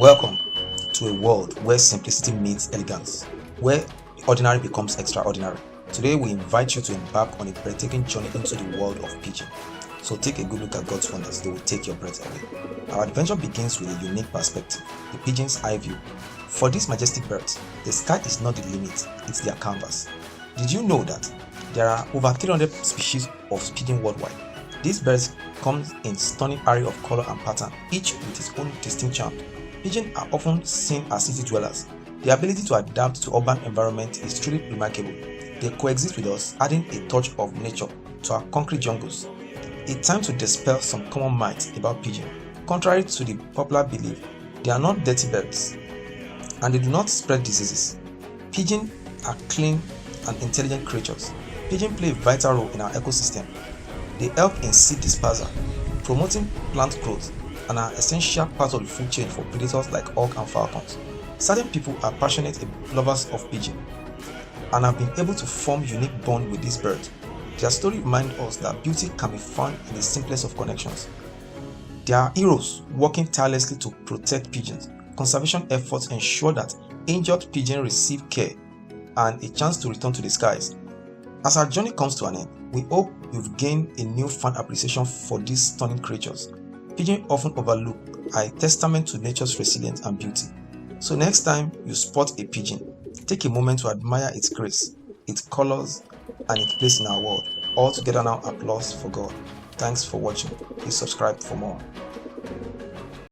Welcome to a world where simplicity meets elegance, where the ordinary becomes extraordinary. Today we invite you to embark on a breathtaking journey into the world of pigeon. So take a good look at God's wonders, they will take your breath away. Our adventure begins with a unique perspective, the pigeon's eye view. For these majestic birds, the sky is not the limit, it's their canvas. Did you know that there are over 300 species of pigeon worldwide? These birds come in stunning array of color and pattern, each with its own distinct charm. Pigeons are often seen as city dwellers. Their ability to adapt to urban environment is truly remarkable. They coexist with us, adding a touch of nature to our concrete jungles. It's time to dispel some common myths about pigeons. Contrary to the popular belief, they are not dirty birds and they do not spread diseases. Pigeons are clean and intelligent creatures. Pigeons play a vital role in our ecosystem. They help in seed dispersal, promoting plant growth, and are essential part of the food chain for predators like hawks and falcons. Certain people are passionate lovers of pigeons and have been able to form unique bond with these birds. Their story reminds us that beauty can be found in the simplest of connections. They are heroes working tirelessly to protect pigeons. Conservation efforts ensure that injured pigeons receive care and a chance to return to the skies. As our journey comes to an end, we hope you've gained a newfound appreciation for these stunning creatures. Pigeons often overlooked are a testament to nature's resilience and beauty. So next time you spot a pigeon, take a moment to admire its grace, its colors, and its place in our world. All together now applause for God. Thanks for watching. Please subscribe for more.